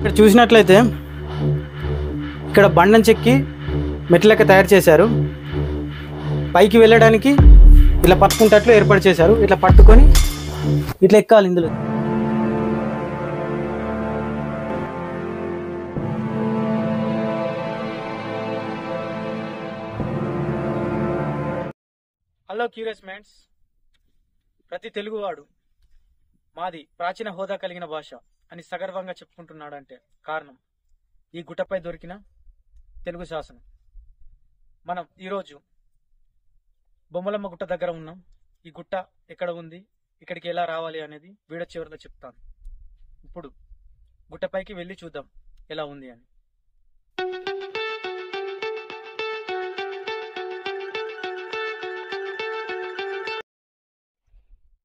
ఇక్కడ చూసినట్లయితే ఇక్కడ బండను చెక్కి మెట్లెక్క తయారు చేశారు. పైకి వెళ్ళడానికి ఇలా పట్టుకుంటట్లు ఏర్పాటు చేశారు. ఇట్లా పట్టుకొని ఇట్లా ఎక్కాలి. ఇందులో హలో క్యూరియస్ మైండ్స్, ప్రతి తెలుగువాడు మాది ప్రాచీన హోదా కలిగిన భాష అని సగర్వంగా చెప్పుకుంటున్నాడంటే కారణం ఈ గుట్టపై దొరికిన తెలుగు శాసనం. మనం ఈరోజు బొమ్మలమ్మ గుట్ట దగ్గర ఉన్నాం. ఈ గుట్ట ఎక్కడ ఉంది, ఇక్కడికి ఎలా రావాలి అనేది వీడియో చివరిలో చెప్తాను. ఇప్పుడు గుట్టపైకి వెళ్ళి చూద్దాం ఎలా ఉంది అని.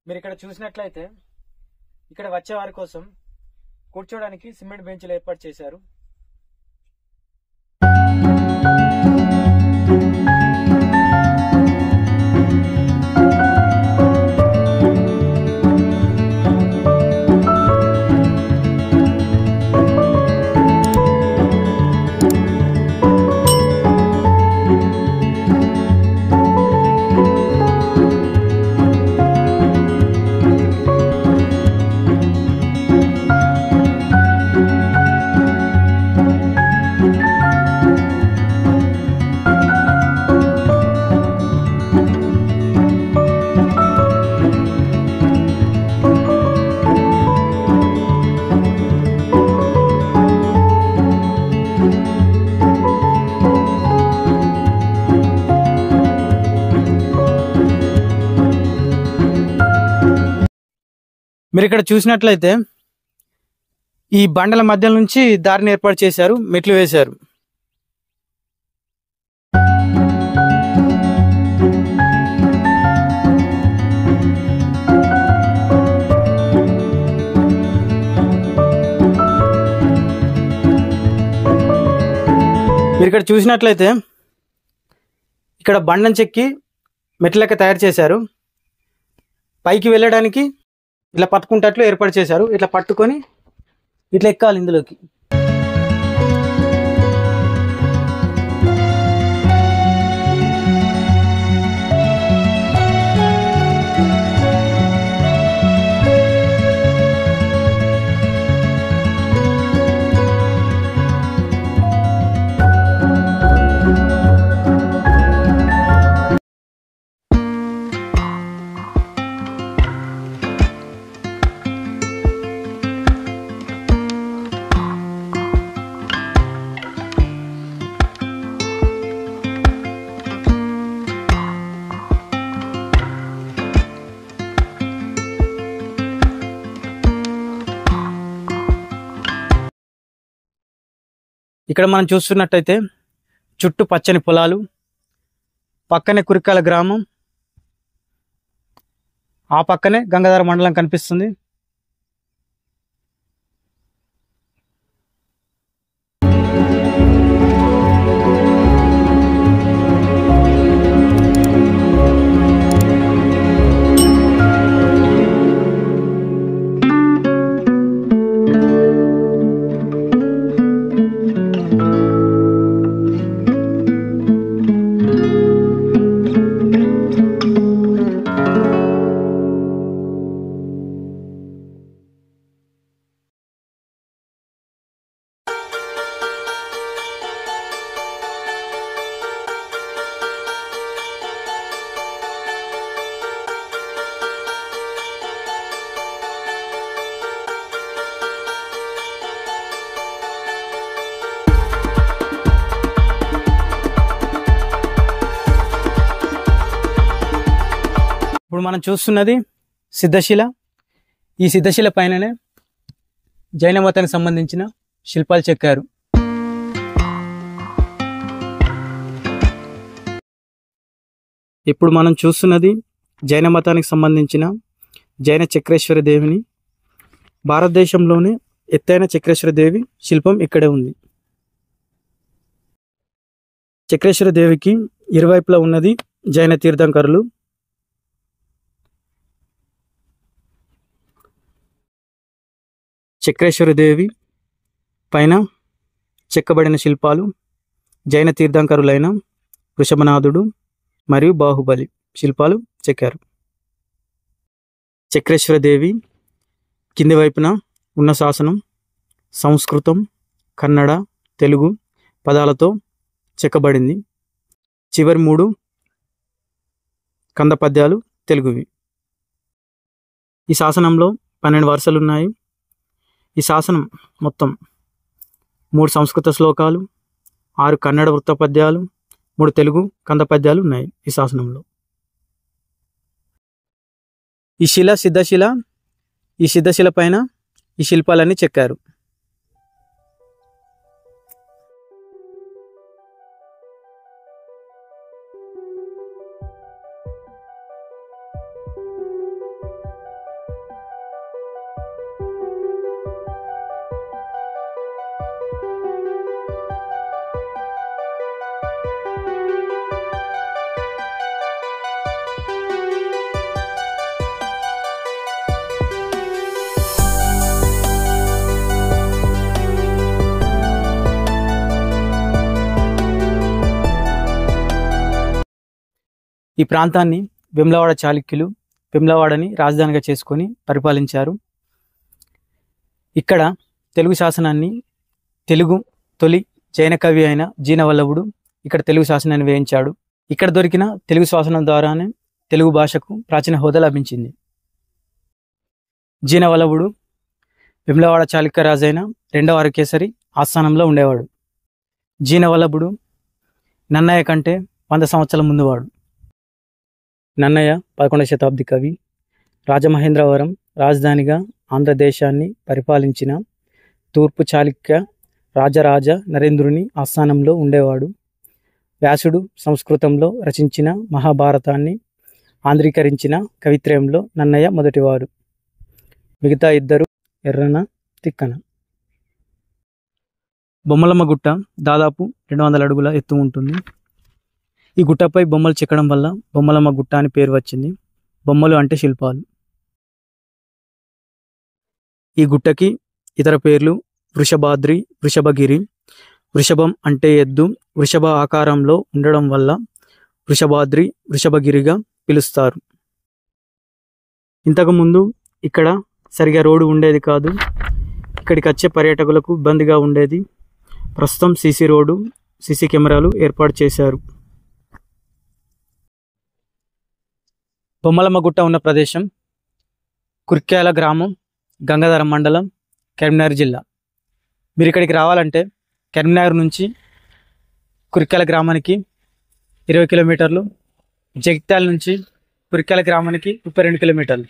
మీరు ఇక్కడ చూసినట్లయితే ఇక్కడ వచ్చే వారి కోసం కూర్చోడానికి సిమెంట్ బెంచ్లు ఏర్పాటు చేశారు. మీరు ఇక్కడ చూసినట్లయితే ఈ బండల మధ్య నుంచి దారిని ఏర్పాటు చేశారు, మెట్లు వేశారు. మీరు ఇక్కడ చూసినట్లయితే ఇక్కడ బండను చెక్కి మెట్లెక్క తయారు చేశారు. పైకి వెళ్ళడానికి ఇలా పట్టుకుంటట్లు ఏర్పాటు చేశారు. ఇట్లా పట్టుకొని ఇట్లా ఎక్కాలి. ఇందులోకి ఇక్కడ మనం చూస్తున్నట్టయితే చుట్టూ పచ్చని పొలాలు, పక్కనే కురికాల గ్రామం, ఆ పక్కనే గంగాధర మండలం కనిపిస్తుంది. ఇప్పుడు మనం చూస్తున్నది సిద్ధశిల. ఈ సిద్ధశిల పైననే జైన మతానికి సంబంధించిన శిల్పాలు చెక్కారు. ఇప్పుడు మనం చూస్తున్నది జైన మతానికి సంబంధించిన జైన చక్రేశ్వర దేవిని. భారతదేశంలోనే ఎత్తైన చక్రేశ్వర దేవి శిల్పం ఇక్కడే ఉంది. చక్రేశ్వర దేవికి ఇరువైపులా ఉన్నది జైన తీర్థంకరులు. చక్రేశ్వర దేవి పైన చెక్కబడిన శిల్పాలు జైన తీర్థంకరులైన వృషభనాథుడు మరియు బాహుబలి శిల్పాలు చెక్కారు. చక్రేశ్వరదేవి కింది వైపున ఉన్న శాసనం సంస్కృతం, కన్నడ, తెలుగు పదాలతో చెక్కబడింది. చివరి 3 కంద పద్యాలు తెలుగువి. ఈ శాసనంలో 12 వరుసలున్నాయి. ఈ శాసనం మొత్తం 3 సంస్కృత శ్లోకాలు, 6 కన్నడ వృత్త పద్యాలు, 3 తెలుగు కంద పద్యాలు ఉన్నాయి ఈ శాసనంలో. ఈ సిద్ధశిల పైన ఈ శిల్పాలన్నీ చెక్కారు. ఈ ప్రాంతాన్ని వేములవాడ చాళుక్యులు వేములవాడని రాజధానిగా చేసుకొని పరిపాలించారు. ఇక్కడ తెలుగు శాసనాన్ని తెలుగు తొలి జైన కవి అయిన జీనవల్లభుడు ఇక్కడ తెలుగు శాసనాన్ని వేయించాడు. ఇక్కడ దొరికిన తెలుగు శాసనం ద్వారానే తెలుగు భాషకు ప్రాచీన హోదా లభించింది. జీనవల్లభుడు వేములవాడ చాళుక్య రాజైన 2వ అరకేసరి ఆస్థానంలో ఉండేవాడు. జీనవల్లభుడు నన్నయ్య కంటే 100 సంవత్సరాల ముందువాడు. నన్నయ్య 11వ శతాబ్ది కవి. రాజమహేంద్రవరం రాజధానిగా ఆంధ్రదేశాన్ని పరిపాలించిన తూర్పు చాళుక్య రాజరాజ నరేంద్రుని ఆస్థానంలో ఉండేవాడు. వ్యాసుడు సంస్కృతంలో రచించిన మహాభారతాన్ని ఆంధ్రీకరించిన కవిత్రయంలో నన్నయ్య మొదటివాడు. మిగతా 2 ఎర్రన తిక్కన. బొమ్మలమ్మ గుట్ట దాదాపు 200 అడుగుల ఎత్తు ఉంటుంది. ఈ గుట్టపై బొమ్మలు చెక్కడం వల్ల బొమ్మలమ్మ గుట్ట అని పేరు వచ్చింది. బొమ్మలు అంటే శిల్పాలు. ఈ గుట్టకి ఇతర పేర్లు వృషభాద్రి, వృషభగిరి. వృషభం అంటే ఎద్దు, వృషభ ఆకారంలో ఉండడం వల్ల వృషభాద్రి, వృషభగిరిగా పిలుస్తారు. ఇంతకుముందు ఇక్కడ సరిగా రోడ్డు ఉండేది కాదు. ఇక్కడికి వచ్చే పర్యాటకులకు ఇబ్బందిగా ఉండేది. ప్రస్తుతం సీసీ రోడ్డు, సీసీ కెమెరాలు ఏర్పాటు చేశారు. బొమ్మలమ్మ గుట్ట ఉన్న ప్రదేశం కుర్క్యాల గ్రామం, గంగాధరం మండలం, కరీంనగర్ జిల్లా. మీరు ఇక్కడికి రావాలంటే కరీంనగర్ నుంచి కుర్క్యాల గ్రామానికి 20 కిలోమీటర్లు, జగిత్యాల నుంచి కుర్క్యాల గ్రామానికి 32 కిలోమీటర్లు.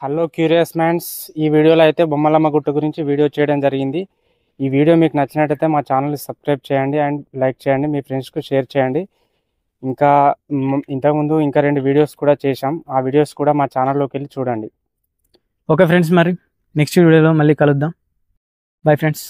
హలో క్యూరియస్ మైండ్స్, ఈ వీడియోలో అయితే బొమ్మలమ్మ గుట్ట గురించి వీడియో చేయడం జరిగింది. ఈ వీడియో మీకు నచ్చినట్టయితే మా ఛానల్ని సబ్స్క్రైబ్ చేయండి అండ్ లైక్ చేయండి, మీ ఫ్రెండ్స్కు షేర్ చేయండి. ఇంకా ఇంతకుముందు ఇంకా 2 వీడియోస్ కూడా చేశాం, ఆ వీడియోస్ కూడా మా ఛానల్లోకి వెళ్ళి చూడండి. ఓకే ఫ్రెండ్స్, మరి నెక్స్ట్ వీడియోలో మళ్ళీ కలుద్దాం. Bye friends.